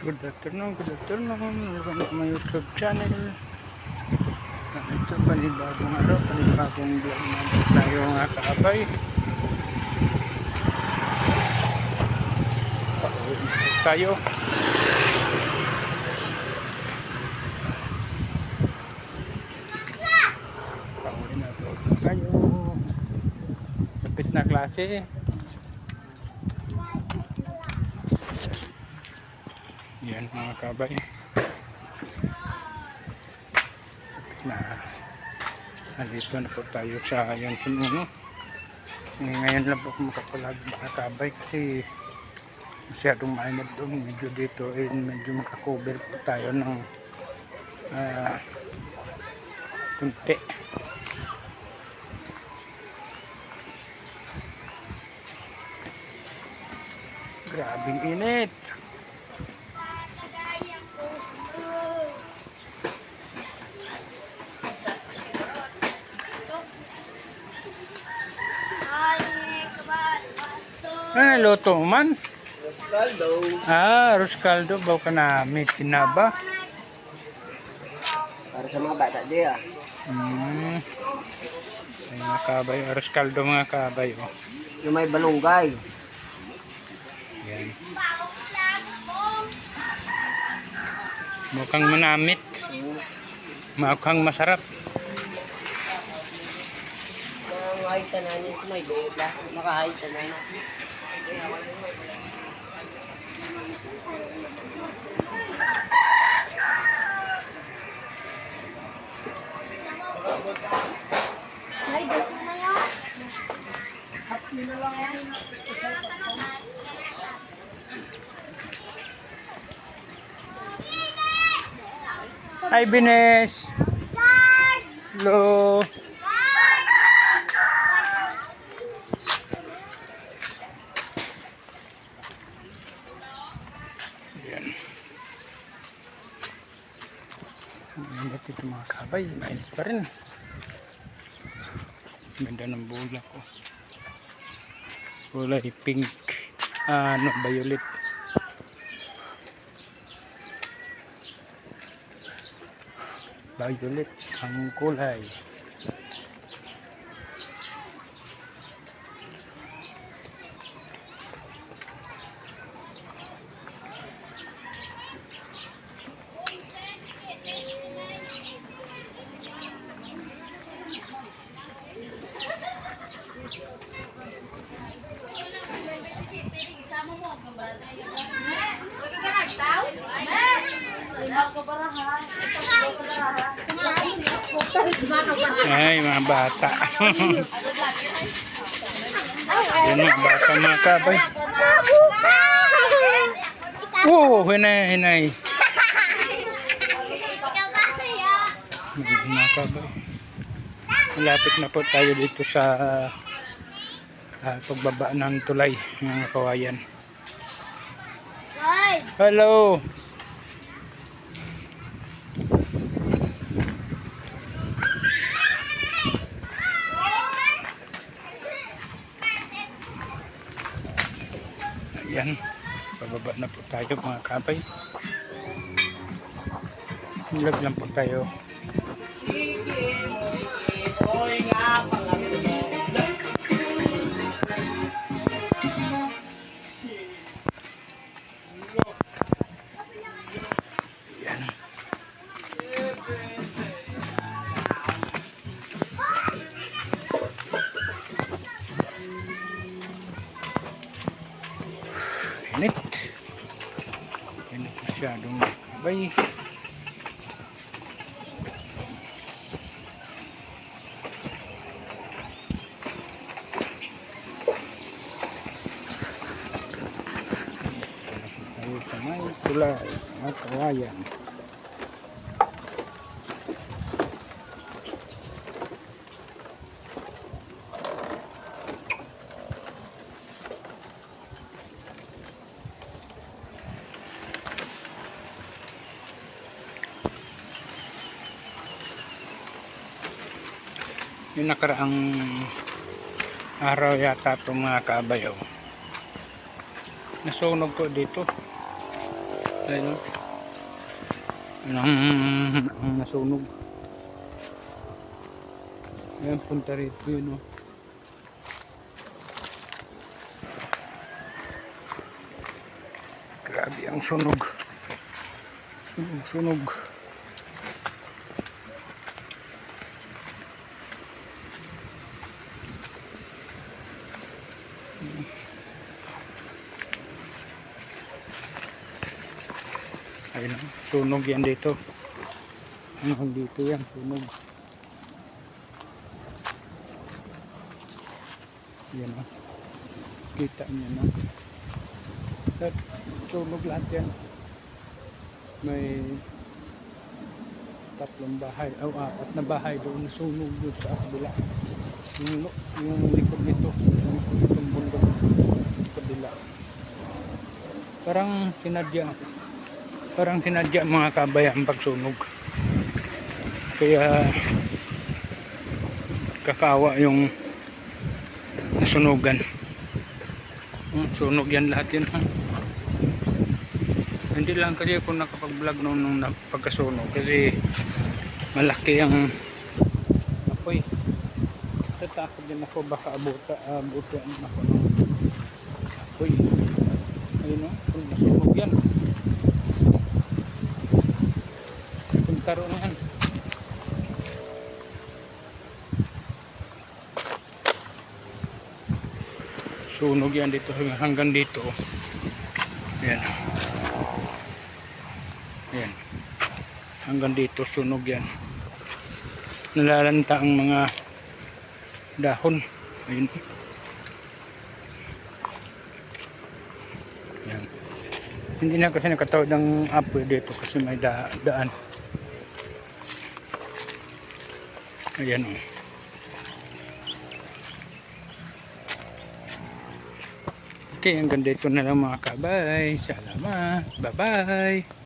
Good afternoon. Welcome to my YouTube channel. Ito, panibagong araw, panibagong vlog natin tayo mga kaabay. Pauwi na po tayo. Pauwi na po tayo. Kapit na klase. Yan mga kabay. Na nandito na po tayo sa yung puno. Ngayon lang po makapalag mga kabay kasi masyadong mainit doon. Medyo dito medyo makakover po tayo ng kunti. Grabing init. Ano luto man? Roscaldo. Arroz caldo. Bawa ka na may tinaba. Para sa mga bata di ah. Ay, mga kabay. Arroz caldo mga kabay. Oh. Yung may balunggay. Yan. Mukhang manamit. Mukhang masarap. Nakahit na niya. May bela. Nakahit na niya. Ay, dito na yan. Hi, Bines. Hello. Yan. Mainit ito mga kabay. Mainit pa rin. Ganda ng bola ko. Kulay pink. Violet. Violet ang kulay. Ay, mga bata. Yan mga bata mga kabay. Wow, hinay, hinay. Mga kabay. Malapit na po tayo dito sa pagbaba ng tulay ng kawayan. Hello. Ayan, pababa na po tayo mga kabay. Vlog lang po tayo. Ayan. Init. Init masyadong kabay. Tayo sa may tulay at kawayan. Yung nakaraang araw yata itong mga kabayaw. Nasunog po dito. Ayun. Ang nasunog. Ayan, punta rito yun, oh. Grabe ang sunog. Sunog. Ayun, sunog yan dito. Hanggang dito yan, sunog. Yan, oh. Kita niyo, no? At sunog lahat yan. May 3 bahay, o 4 na bahay doon na sunog doon sa kabila. Yung likod nito, yung likod nitong bundok kabila. Parang sinadya mga kabay ang pagsunog. Kaya kakawa yung nasunugan. Sunog yan lahat yun, ha? Hindi lang kasi ako nakapag-vlog nung pagkasunog kasi malaki ang apoy. Tatakot din ako baka abutan ako ng apoy. Ayun, no? Kung nasunog yan, kung taro na yan. Sunog yan dito hanggang dito. Ayan. Ayan. Hanggang dito sunog yan. Nalalanta ang mga dahon. Ayun. Ayan. Hindi na kasi nakatawid ng apoy dito kasi may daan. Ayan, oh. Okay, hanggang dito na lang mga kabay. Salamat. Bye-bye.